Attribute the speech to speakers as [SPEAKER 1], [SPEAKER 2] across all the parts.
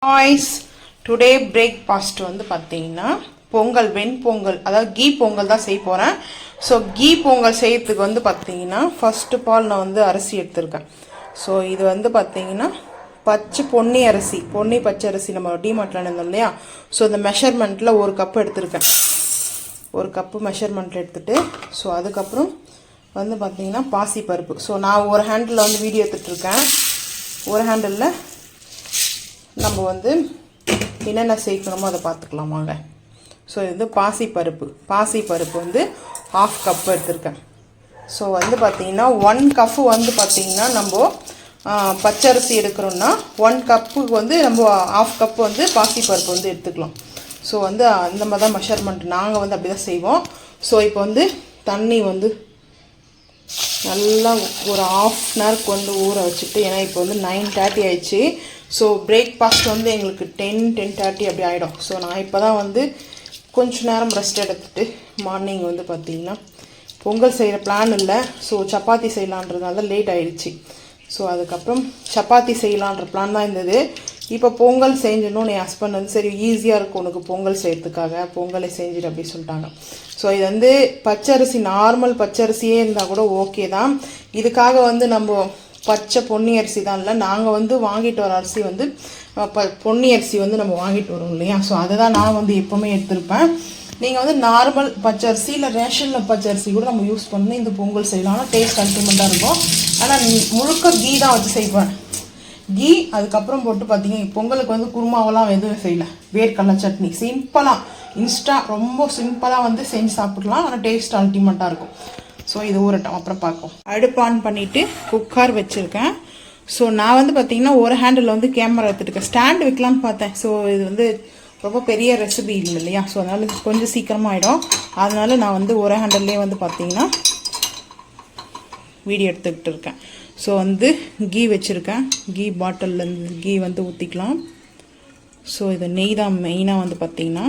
[SPEAKER 1] Boys today breakfast வந்து பார்த்தீங்கன்னா பொங்கல் வெண்பொங்கல் அதாவது கீ பொங்கல் தான் செய்ய போகிறேன். ஸோ கீ பொங்கல் செய்யறதுக்கு வந்து பார்த்தீங்கன்னா ஃபஸ்ட்டு பால் நான் வந்து அரிசி எடுத்திருக்கேன். ஸோ இது வந்து பார்த்தீங்கன்னா பொன்னி பச்சை அரிசி நம்ம டிமார்ட்டில் இருந்தோம் இல்லையா. ஸோ இந்த மெஷர்மெண்ட்டில் ஒரு கப்பு எடுத்திருக்கேன். ஒரு கப்பு மெஷர்மெண்ட்டில் எடுத்துகிட்டு ஸோ அதுக்கப்புறம் வந்து பார்த்தீங்கன்னா பாசிப்பருப்பு. ஸோ நான் ஒரு ஹேண்டில் வந்து வீடியோ எடுத்துகிட்ருக்கேன். ஒரு ஹேண்டிலில் நம்ம வந்து என்னென்ன சேர்க்கணுமோ அதை பார்த்துக்கலாம் வாங்க. ஸோ இது பாசிப்பருப்பு வந்து 1/2 கப்பு எடுத்திருக்கேன். ஸோ வந்து பார்த்திங்கன்னா 1 கப்பு வந்து பார்த்திங்கன்னா நம்ம பச்சரிசி எடுக்கிறோன்னா 1 கப்புக்கு வந்து நம்ம 1/2 கப்பு வந்து பாசிப்பருப்பு வந்து எடுத்துக்கலாம். ஸோ வந்து அந்த மாதிரி தான் மெஷர்மெண்ட் நாங்கள் வந்து அப்படி தான் செய்வோம். ஸோ இப்போ வந்து தண்ணி வந்து நல்லா ஒரு 1/2 அன் ஹவருக்கு வந்து ஊற வச்சுட்டு, ஏன்னா இப்போ வந்து 9:30 ஆயிடுச்சு. ஸோ பிரேக்ஃபாஸ்ட் வந்து எங்களுக்கு 10:30 அப்படி ஆகிடும். ஸோ நான் இப்போ தான் வந்து கொஞ்சம் நேரம் ரெஸ்ட் எடுத்துகிட்டு மார்னிங் வந்து பார்த்திங்கன்னா பொங்கல் செய்கிற பிளான் இல்லை. ஸோ சப்பாத்தி செய்யலான்றதுனால லேட் ஆகிடுச்சு. ஸோ அதுக்கப்புறம் சப்பாத்தி செய்யலான்ற பிளான் தான் இருந்தது. இப்போ பொங்கல் செஞ்சணும். என் ஹஸ்பண்ட் வந்து சரி ஈஸியாக இருக்கும் உனக்கு பொங்கல் செய்கிறதுக்காக பொங்கலை செஞ்சுட்டு அப்படி சொல்லிட்டாங்க. ஸோ இது வந்து பச்சரிசி நார்மல் பச்சரிசியே இருந்தால் கூட ஓகே தான். இதுக்காக வந்து நம்ம பொன்னி அரிசி தான் இல்லை, நாங்கள் வந்து வாங்கிட்டு வர அரிசி வந்து பொன்னி அரிசி வந்து நம்ம வாங்கிட்டு வரோம் இல்லையா. ஸோ அதை தான் நான் வந்து எப்போவுமே எடுத்திருப்பேன். நீங்கள் வந்து நார்மல் பச்சரிசி இல்லை ரேஷனில் பச்சரிசி கூட நம்ம யூஸ் பண்ணி இந்த பொங்கல் செய்யலாம். ஆனால் டேஸ்ட் அல்டிமேட்டாக இருக்கும். ஆனால் முழுக்க கீ தான் வச்சு செய்வேன். கீ அதுக்கப்புறம் போட்டு பார்த்தீங்கன்னா பொங்கலுக்கு வந்து குருமாவெல்லாம் எதுவும் செய்யலை. வேர்க்கடலை சட்னி சிம்பிளாக ரொம்ப சிம்பிளாக வந்து செஞ்சு சாப்பிடலாம். ஆனால் டேஸ்ட் அல்டிமேட்டாக இருக்கும். ஸோ இது ஊறட்டும், அப்புறம் பார்ப்போம். அடுப்பு ஆன் பண்ணிவிட்டு குக்கர் வச்சுருக்கேன். ஸோ நான் வந்து பார்த்திங்கன்னா ஒரு ஹேண்டில் வந்து கேமரா எடுத்துருக்கேன். ஸ்டாண்ட் வைக்கலான்னு பார்த்தேன். ஸோ இது வந்து ரொம்ப பெரிய ரெசிபி இல்லை இல்லையா. ஸோ அதனால் கொஞ்சம் சீக்கிரமாக ஆகிடும். அதனால நான் வந்து ஒரு ஹேண்டில்லே வந்து பார்த்திங்கன்னா வீடியோ எடுத்துக்கிட்டு இருக்கேன். ஸோ வந்து கீ வச்சுருக்கேன். கீ பாட்டில்லேருந்து கீ வந்து ஊற்றிக்கலாம். ஸோ இது நெய் தான் மெயினாக வந்து பார்த்திங்கன்னா.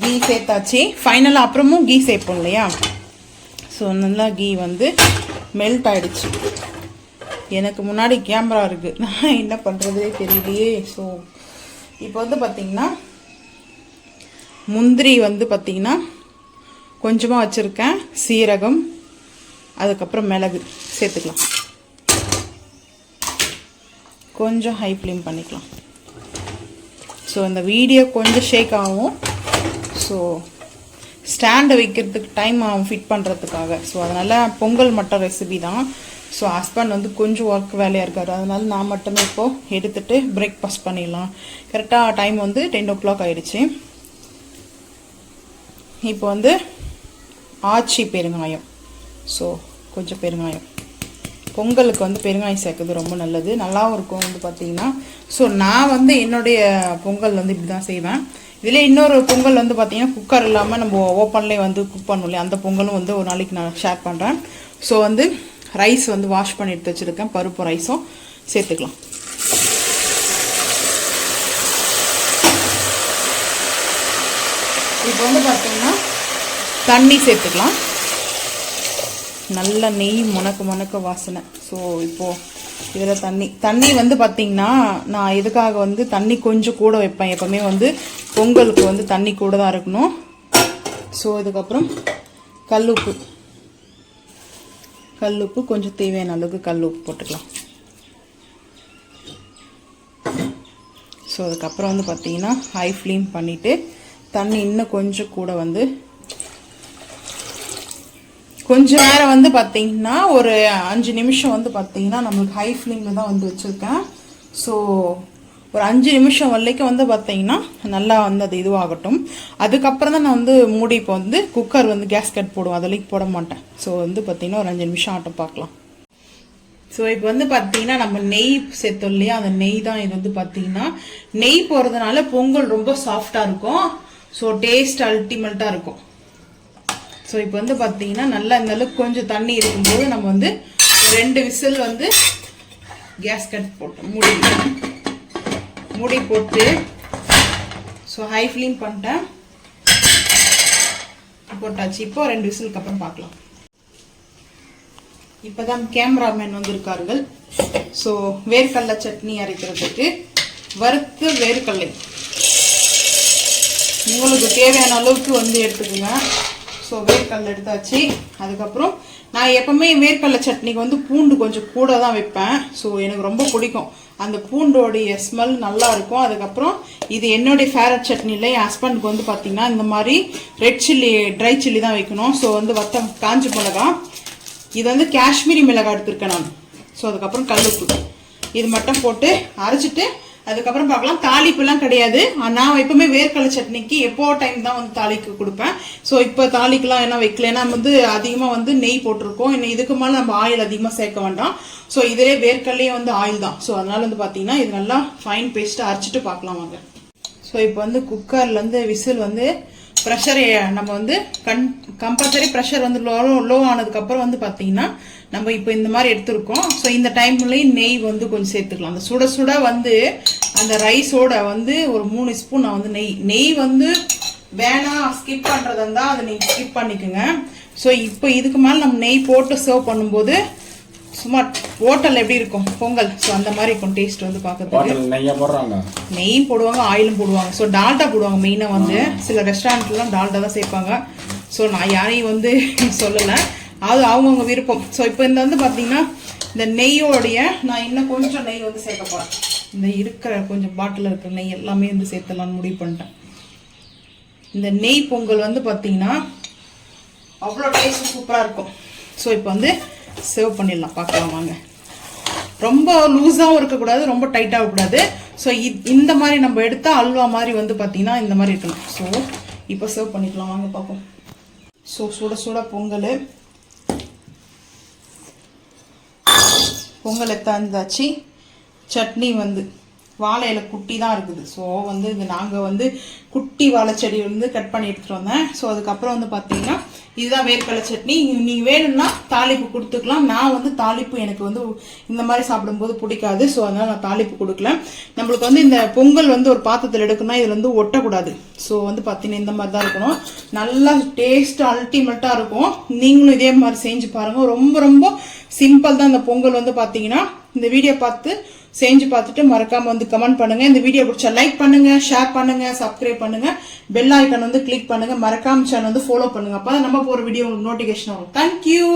[SPEAKER 1] கீ சேர்த்தாச்சு. ஃபைனலாக அப்புறமும் கீ சேர்ப்போம் இல்லையா. ஸோ நல்லா கீ வந்து மெல்ட் ஆகிடுச்சு. எனக்கு முன்னாடி கேமரா இருக்குது, நான் என்ன பண்ணுறதே தெரியலையே. ஸோ இப்போ வந்து பார்த்திங்கன்னா முந்திரி வந்து பார்த்திங்கன்னா கொஞ்சமாக வச்சுருக்கேன். சீரகம் அதுக்கப்புறம் மிளகு சேர்த்துக்கலாம். கொஞ்சம் ஹை ஃப்ளேம் பண்ணிக்கலாம். ஸோ இந்த வீடியோ கொஞ்சம் ஷேக் ஆகும். ஸோ ஸ்டாண்டை வைக்கிறதுக்கு டைம் ஆகும் ஃபிட் பண்ணுறதுக்காக. ஸோ அதனால் பொங்கல் மட்டும் ரெசிபி தான். ஸோ ஹஸ்பண்ட் வந்து கொஞ்சம் ஒர்க் வேலையாக இருக்கார். அதனால நான் மட்டுமே இப்போது எடுத்துகிட்டு பிரேக்ஃபாஸ்ட் பண்ணிடலாம். கரெக்டாக டைம் வந்து 10 o'clock ஆகிடுச்சு. இப்போ வந்து ஆச்சி பெருங்காயம். ஸோ கொஞ்சம் பெருங்காயம், பொங்கலுக்கு வந்து பெருங்காயம் சேர்க்குறது ரொம்ப நல்லது, நல்லாவும் இருக்கும் வந்து பார்த்திங்கன்னா. ஸோ நான் வந்து என்னுடைய பொங்கல் வந்து இப்படி தான் செய்வேன். இதில் இன்னொரு பொங்கல் வந்து பார்த்திங்கன்னா குக்கர் இல்லாமல் நம்ம ஓப்பன்லேயே வந்து குக் பண்ணோம் இல்லையா, அந்த பொங்கலும் வந்து ஒரு நாளைக்கு நான் ஷேர் பண்ணுறேன். ஸோ வந்து ரைஸ் வந்து வாஷ் பண்ணி எடுத்து வச்சுருக்கேன். பருப்பு ரைஸும் சேர்த்துக்கலாம். இப்போ வந்து பார்த்திங்கன்னா தண்ணி சேர்த்துக்கலாம். நல்ல நெய் முணக்க வாசனை. ஸோ இப்போது இதில் தண்ணி வந்து பார்த்திங்கன்னா நான் எதுக்காக வந்து தண்ணி கொஞ்சம் கூட வைப்பேன். எப்போவுமே வந்து பொங்கலுக்கு வந்து தண்ணி கூட தான் இருக்கணும். ஸோ இதுக்கப்புறம் கல்லுப்பு கொஞ்சம் தேவையான அளவுக்கு கல்லுப்பு போட்டுக்கலாம். ஸோ அதுக்கப்புறம் வந்து பார்த்திங்கன்னா ஹை ஃப்ளேம் பண்ணிவிட்டு தண்ணி இன்னும் கொஞ்சம் கூட வந்து கொஞ்ச நேரம் வந்து பார்த்திங்கன்னா ஒரு 5 நிமிஷம் வந்து பார்த்திங்கன்னா நம்மளுக்கு ஹை ஃப்ளேமில் தான் வந்து வச்சுருக்கேன். ஸோ ஒரு 5 நிமிஷம் வரைக்கும் வந்து பார்த்திங்கன்னா நல்லா வந்து அது இதுவாகட்டும். அதுக்கப்புறம் தான் நான் வந்து மூடி இப்போ வந்து குக்கர் வந்து கேஸ் கட் போடுவோம், அதில் போட மாட்டேன். ஸோ வந்து பார்த்திங்கன்னா ஒரு 5 நிமிஷம் ஆட்டம் பார்க்கலாம். ஸோ இப்போ வந்து பார்த்திங்கன்னா நம்ம நெய் சேர்த்தோம் இல்லையா, அந்த நெய் தான் இது வந்து பார்த்திங்கன்னா நெய் போடுறதுனால பொங்கல் ரொம்ப சாஃப்டாக இருக்கும். ஸோ டேஸ்ட் அல்டிமேட்டாக இருக்கும். ஸோ இப்போ வந்து பார்த்திங்கன்னா நல்லா இந்த அளவுக்கு கொஞ்சம் தண்ணி இருக்கும்போது நம்ம வந்து 2 விசில் வந்து கேஸ் கட் போட்டோம், மூடி போட்டு ஸோ ஹை ஃப்ளேம் பண்ணிட்டேன், போட்டாச்சு. இப்போ 2 விசிலுக்கு அப்புறம் பார்க்கலாம். இப்போதான் கேமராமேன் வந்திருக்கார்கள். ஸோ வேர்க்கடலை சட்னி அரைக்கிறதுக்கு வறுத்து வேர்க்கடலை உங்களுக்கு தேவையான அளவுக்கு வந்து எடுத்துக்கோங்க. ஸோ வேர்க்கடலை எடுத்தாச்சு. அதுக்கப்புறம் நான் எப்பவுமே வேர்க்கடலை சட்னிக்கு வந்து பூண்டு கொஞ்சம் கூட தான் வைப்பேன். ஸோ எனக்கு ரொம்ப பிடிக்கும், அந்த பூண்டோடைய ஸ்மெல் நல்லா இருக்கும். அதுக்கப்புறம் இது என்னுடைய ஃபேவரட் சட்னியில் என் ஹஸ்பண்டுக்கு வந்து பார்த்தீங்கன்னா இந்த மாதிரி ரெட் சில்லி ட்ரை சில்லி தான் வைக்கணும். ஸோ வந்து காஞ்ச மிளகா, இது வந்து காஷ்மீரி மிளகாய் எடுத்திருக்கேன் நான். ஸோ அதுக்கப்புறம் கல்லுப்பு இது மட்டும் போட்டு அரைச்சிட்டு அதுக்கப்புறம் பார்க்கலாம். தாளிப்புலாம் கிடையாது. நான் எப்பவுமே வேர்க்கடலை சட்னிக்கு எப்போ டைம் தான் வந்து தாளிக்கு கொடுப்பேன். ஸோ இப்போ தாளிக்கெலாம் என்ன வைக்கல, ஏன்னா வந்து அதிகமாக வந்து நெய் போட்டிருக்கோம். இன்னும் இதுக்கு மேலே நம்ம ஆயில் அதிகமாக சேர்க்க வேண்டாம். ஸோ இதிலே வேர்க்கடலையே வந்து ஆயில் தான். ஸோ அதனால வந்து பார்த்தீங்கன்னா இது நல்லா ஃபைன் பேஸ்ட்டாக அரைச்சிட்டு பார்க்கலாம் வாங்க. ஸோ இப்போ வந்து குக்கர்லேருந்து விசில் வந்து ப்ரெஷரை நம்ம வந்து கம்பல்சரி ப்ரெஷர் வந்து லோ ஆனதுக்கப்புறம் வந்து பார்த்தீங்கன்னா நம்ம இப்போ இந்த மாதிரி எடுத்துருக்கோம். ஸோ இந்த டைம்லேயும் நெய் வந்து கொஞ்சம் சேர்த்துக்கலாம். அந்த சுட சுட வந்து அந்த ரைஸோட வந்து ஒரு 3 ஸ்பூன் நான் வந்து நெய் வந்து வேணாம் ஸ்கிப் பண்ணுறதா இருந்தால் அதை நீங்கள் ஸ்கிப் பண்ணிக்கோங்க. ஸோ இப்போ இதுக்கு மேலே நம்ம நெய் போட்டு சர்வ் பண்ணும்போது சும்மா ஹோட்டல் எப்படி இருக்கும் பொங்கல், ஸோ அந்த மாதிரி இருக்கும் டேஸ்ட் வந்து பார்க்கறதுக்கு. நெய்யும் போடுவாங்க, ஆயிலும் போடுவாங்க. ஸோ டால்டா போடுவாங்க மெயினாக வந்து. சில ரெஸ்டாரண்ட்லாம் டால்டா தான் சேர்ப்பாங்க. ஸோ நான் யாரையும் வந்து சொல்லலை, அது அவங்கவுங்க விருப்பம். ஸோ இப்போ இந்த வந்து பார்த்தீங்கன்னா இந்த நெய்யோடைய நான் இன்னும் கொஞ்சம் நெய் வந்து சேர்க்க போகிறேன். இந்த இருக்கிற கொஞ்சம் பாட்டில் இருக்கிற நெய் எல்லாமே வந்து சேர்த்துலான்னு முடிவு பண்ணிட்டேன். இந்த நெய் பொங்கல் வந்து பார்த்தீங்கன்னா அவ்வளோ டேஸ்ட் சூப்பராக இருக்கும். ஸோ இப்போ வந்து சர்வ் பண்ணிடலாம், பார்க்கலாம் வாங்க. ரொம்ப லூஸாகவும் இருக்கக்கூடாது, ரொம்ப டைட்டாகவும் கூடாது. ஸோ இந்த மாதிரி நம்ம எடுத்தால் அல்வா மாதிரி வந்து பார்த்தீங்கன்னா இந்த மாதிரி இருக்கணும். ஸோ இப்போ சர்வ் பண்ணிக்கலாம் வாங்க பார்ப்போம். ஸோ சுட சுட பொங்கல் எடுத்தாந்தாச்சு. சட்னி வந்து வாழை இலை குட்டி தான் இருக்குது. ஸோ வந்து இது நாங்கள் வந்து குட்டி வாழை செடி வந்து கட் பண்ணி எடுத்துகிட்டு வந்தேன். ஸோ அதுக்கப்புறம் வந்து பார்த்தீங்கன்னா இதுதான் வேர்க்கடலை சட்னி. நீங்கள் வேணும்னா தாளிப்பு கொடுத்துக்கலாம். நான் வந்து தாளிப்பு எனக்கு வந்து இந்த மாதிரி சாப்பிடும்போது பிடிக்காது. ஸோ அதனால் நான் தாளிப்பு கொடுக்கல. நம்மளுக்கு வந்து இந்த பொங்கல் வந்து ஒரு பாத்திரத்தில் எடுக்கணும்னா இதில் வந்து ஒட்டக்கூடாது. ஸோ வந்து பார்த்தீங்கன்னா இந்த மாதிரி தான் இருக்கணும். நல்லா டேஸ்ட் அல்டிமேட்டாக இருக்கும். நீங்களும் இதே மாதிரி செஞ்சு பாருங்கள். ரொம்ப ரொம்ப சிம்பிள் தான் இந்த பொங்கல் வந்து பார்த்தீங்கன்னா. இந்த வீடியோ பார்த்து செஞ்சு பார்த்துட்டு மறக்காம வந்து கமெண்ட் பண்ணுங்க. இந்த வீடியோ பிடிச்சா லைக் பண்ணுங்க, ஷேர் பண்ணுங்க, சப்ஸ்கிரைப் பண்ணுங்க, பெல் ஐக்கான் வந்து கிளிக் பண்ணுங்க, மறக்காம சேனல் வந்து ஃபாலோ பண்ணுங்க. அப்பதான் நம்ம போற வீடியோ உங்களுக்கு நோட்டிபிகேஷன் வரும். தேங்க்யூ.